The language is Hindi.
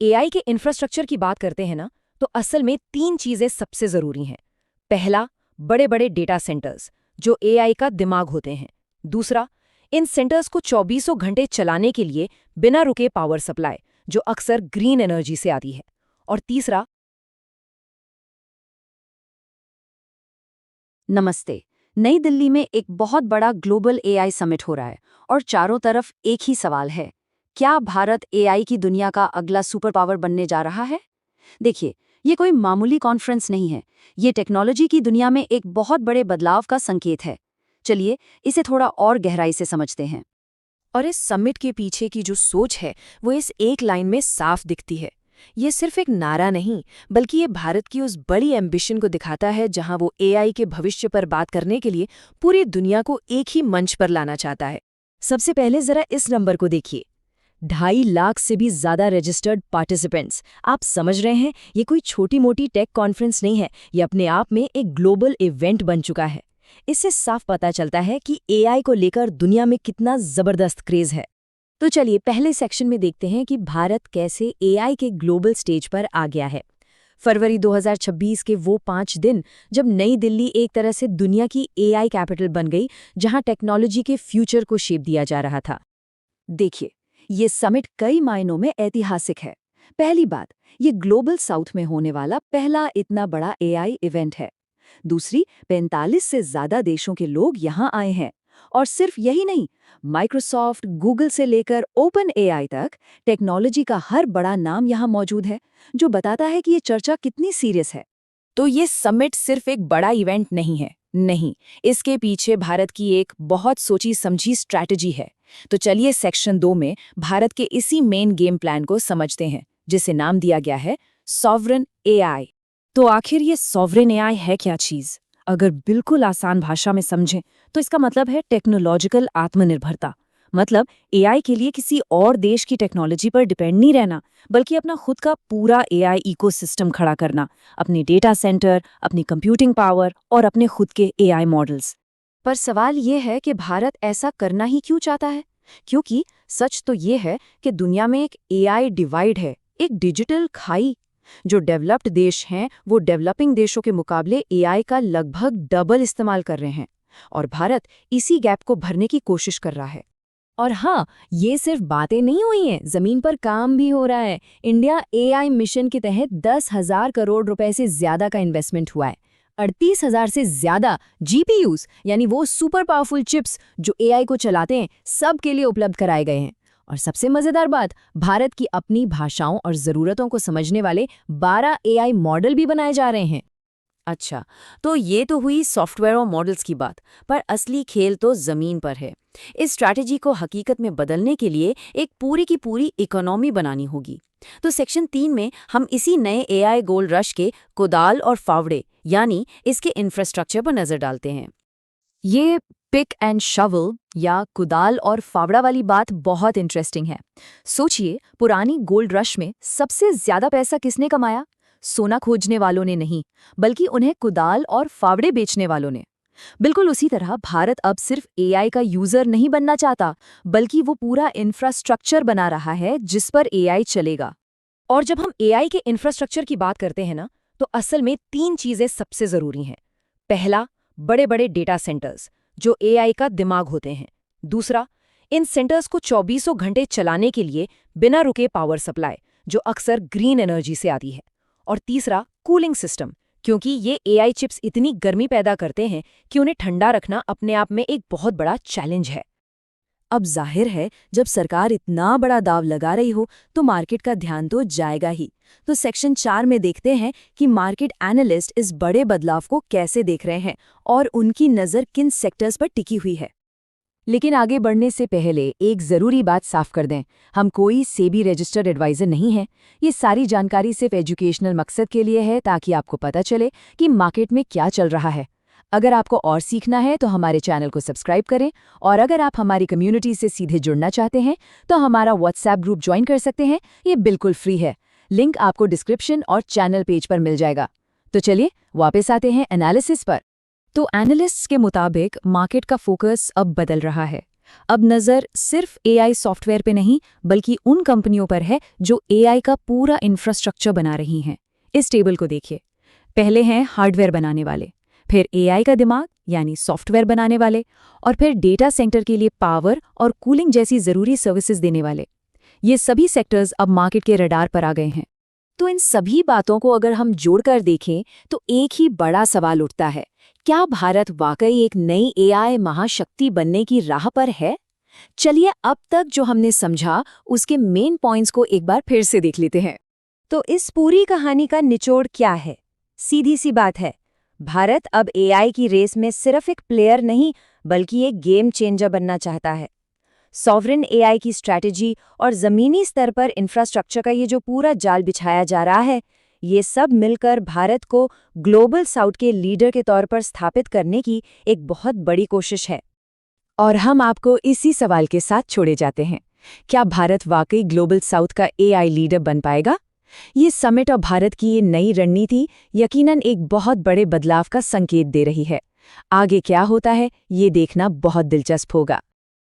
एआई के इंफ्रास्ट्रक्चर की बात करते हैं ना, तो असल में 3 चीजें सबसे जरूरी हैं। पहला, बड़े बड़े डेटा सेंटर्स जो एआई का दिमाग होते हैं। दूसरा, इन सेंटर्स को 24 घंटे चलाने के लिए बिना रुके पावर सप्लाई, जो अक्सर ग्रीन एनर्जी से आती है। और तीसरा, नमस्ते। नई दिल्ली में एक बहुत बड़ा ग्लोबल एआई समिट हो रहा है और चारों तरफ एक ही सवाल है, क्या भारत एआई की दुनिया का अगला सुपर पावर बनने जा रहा है? देखिए, ये कोई मामूली कॉन्फ्रेंस नहीं है। ये टेक्नोलॉजी की दुनिया में एक बहुत बड़े बदलाव का संकेत है। चलिए इसे थोड़ा और गहराई से समझते हैं। और इस समिट के पीछे की जो सोच है वो इस एक लाइन में साफ दिखती है। ये सिर्फ एक नारा नहीं, बल्कि ये भारत की उस बड़ी एम्बिशन को दिखाता है जहां वो एआई के भविष्य पर बात करने के लिए पूरी दुनिया को एक ही मंच पर लाना चाहता है। सबसे पहले जरा इस नंबर को देखिए, 2.5 लाख से भी ज्यादा रजिस्टर्ड पार्टिसिपेंट्स। आप समझ रहे हैं, ये कोई छोटी मोटी टेक कॉन्फ्रेंस नहीं है, ये अपने आप में एक ग्लोबल इवेंट बन चुका है। इससे साफ पता चलता है कि एआई को लेकर दुनिया में कितना जबरदस्त क्रेज है। तो चलिए पहले सेक्शन में देखते हैं कि भारत कैसे एआई के ग्लोबल स्टेज पर आ गया है। फरवरी 2026 के वो 5 दिन जब नई दिल्ली एक तरह से दुनिया की एआई कैपिटल बन गई, जहां टेक्नोलॉजी के फ्यूचर को शेप दिया जा रहा था। देखिए, ये समिट कई मायनों में ऐतिहासिक है। पहली बात, ये ग्लोबल साउथ में होने वाला पहला इतना बड़ा एआई इवेंट है। दूसरी, 45 से ज्यादा देशों के लोग यहाँ आए हैं। और सिर्फ यही नहीं, माइक्रोसॉफ्ट, गूगल से लेकर ओपन एआई तक टेक्नोलॉजी का हर बड़ा नाम यहाँ मौजूद है, जो बताता है कि ये चर्चा कितनी सीरियस है। तो ये समिट सिर्फ एक बड़ा इवेंट नहीं है, नहीं, इसके पीछे भारत की एक बहुत सोची समझी स्ट्रैटेजी है। तो चलिए सेक्शन 2 में भारत के इसी मेन गेम प्लान को समझते हैं, जिसे नाम दिया गया है सॉवरेन एआई। तो आखिर ये सॉवरेन एआई है क्या चीज? अगर बिल्कुल आसान भाषा में समझें तो इसका मतलब है टेक्नोलॉजिकल आत्मनिर्भरता। मतलब एआई के लिए किसी और देश की टेक्नोलॉजी पर डिपेंड नहीं रहना, बल्कि अपना खुद का पूरा एआई इकोसिस्टम खड़ा करना, अपने डेटा सेंटर, अपनी कंप्यूटिंग पावर और अपने खुद के एआई मॉडल्स। पर सवाल ये है कि भारत ऐसा करना ही क्यों चाहता है? क्योंकि सच तो ये है कि दुनिया में एक एआई डिवाइड है, एक डिजिटल खाई। जो डेवलप्ड देश हैं वो डेवलपिंग देशों के मुकाबले एआई का लगभग डबल इस्तेमाल कर रहे हैं, और भारत इसी गैप को भरने की कोशिश कर रहा है। और हाँ, ये सिर्फ बातें नहीं हुई हैं, जमीन पर काम भी हो रहा है। इंडिया एआई मिशन के तहत 10,000 करोड़ रुपए से ज्यादा का इन्वेस्टमेंट हुआ है। 38,000 से ज्यादा जीपीयूज, यानी वो सुपर पावरफुल चिप्स जो एआई को चलाते हैं, सब के लिए उपलब्ध कराए गए हैं। और सबसे मजेदार बात, भारत की अपनी भाषाओं और जरूरतों को समझने वाले 12 एआई मॉडल भी बनाए जा रहे हैं। अच्छा, तो ये तो हुई सॉफ्टवेयर और मॉडल्स की बात, पर असली खेल तो जमीन पर है। इस स्ट्रैटेजी को हकीकत में बदलने के लिए एक पूरी की पूरी इकोनॉमी बनानी होगी। तो सेक्शन 3 में हम इसी नए एआई गोल्ड रश के कुदाल और फावड़े, यानी इसके इंफ्रास्ट्रक्चर पर नजर डालते हैं। ये पिक एंड शवल या कुदाल और फावड़ा वाली बात बहुत इंटरेस्टिंग है। सोचिए, पुरानी गोल्ड रश में सबसे ज्यादा पैसा किसने कमाया? सोना खोजने वालों ने नहीं, बल्कि उन्हें कुदाल और फावड़े बेचने वालों ने। बिल्कुल उसी तरह भारत अब सिर्फ एआई का यूजर नहीं बनना चाहता, बल्कि वो पूरा इंफ्रास्ट्रक्चर बना रहा है जिस पर एआई चलेगा। और जब हम एआई के इंफ्रास्ट्रक्चर की बात करते हैं ना, तो असल में 3 चीजें सबसे जरूरी हैं। पहला, बड़े बड़े डेटा सेंटर्स जो एआई का दिमाग होते हैं। दूसरा, इन सेंटर्स को 24 घंटे चलाने के लिए बिना रुके पावर सप्लाई, जो अक्सर ग्रीन एनर्जी से आती है। और तीसरा, कूलिंग सिस्टम, क्योंकि ये एआई चिप्स इतनी गर्मी पैदा करते हैं कि उन्हें ठंडा रखना अपने आप में एक बहुत बड़ा चैलेंज है। अब जाहिर है, जब सरकार इतना बड़ा दाव लगा रही हो तो मार्केट का ध्यान तो जाएगा ही। तो सेक्शन 4 में देखते हैं कि मार्केट एनालिस्ट इस बड़े बदलाव को कैसे देख रहे हैं और उनकी नज़र किन सेक्टर्स पर टिकी हुई है। लेकिन आगे बढ़ने से पहले एक ज़रूरी बात साफ कर दें, हम कोई सेबी रजिस्टर्ड एडवाइज़र नहीं हैं। ये सारी जानकारी सिर्फ एजुकेशनल मकसद के लिए है, ताकि आपको पता चले कि मार्केट में क्या चल रहा है। अगर आपको और सीखना है तो हमारे चैनल को सब्सक्राइब करें, और अगर आप हमारी कम्युनिटी से सीधे जुड़ना चाहते हैं तो हमारा व्हाट्सएप ग्रुप ज्वाइन कर सकते हैं। ये बिल्कुल फ्री है। लिंक आपको डिस्क्रिप्शन और चैनल पेज पर मिल जाएगा। तो चलिए वापस आते हैं एनालिसिस पर। तो एनालिस्ट्स के मुताबिक मार्केट का फोकस अब बदल रहा है। अब नज़र सिर्फ एआई सॉफ्टवेयर पे नहीं, बल्कि उन कंपनियों पर है जो एआई का पूरा इंफ्रास्ट्रक्चर बना रही हैं। इस टेबल को देखिए। पहले हैं हार्डवेयर बनाने वाले, फिर एआई का दिमाग यानी सॉफ्टवेयर बनाने वाले, और फिर डेटा सेंटर के लिए पावर और कूलिंग जैसी ज़रूरी सर्विसेज देने वाले। ये सभी सेक्टर्स अब मार्केट के रडार पर आ गए हैं। तो इन सभी बातों को अगर हम जोड़कर देखें तो एक ही बड़ा सवाल उठता है, क्या भारत वाकई एक नई एआई महाशक्ति बनने की राह पर है? चलिए अब तक जो हमने समझा उसके मेन पॉइंट्स को एक बार फिर से देख लेते हैं। तो इस पूरी कहानी का निचोड़ क्या है? सीधी सी बात है, भारत अब एआई की रेस में सिर्फ एक प्लेयर नहीं बल्कि एक गेम चेंजर बनना चाहता है। सॉवरेन एआई की स्ट्रैटेजी और ज़मीनी स्तर पर इंफ्रास्ट्रक्चर का ये जो पूरा जाल बिछाया जा रहा है, ये सब मिलकर भारत को ग्लोबल साउथ के लीडर के तौर पर स्थापित करने की एक बहुत बड़ी कोशिश है। और हम आपको इसी सवाल के साथ छोड़े जाते हैं, क्या भारत वाकई ग्लोबल साउथ का एआई लीडर बन पाएगा? ये समिट और भारत की ये नई रणनीति यकीनन एक बहुत बड़े बदलाव का संकेत दे रही है। आगे क्या होता है, ये देखना बहुत दिलचस्प होगा।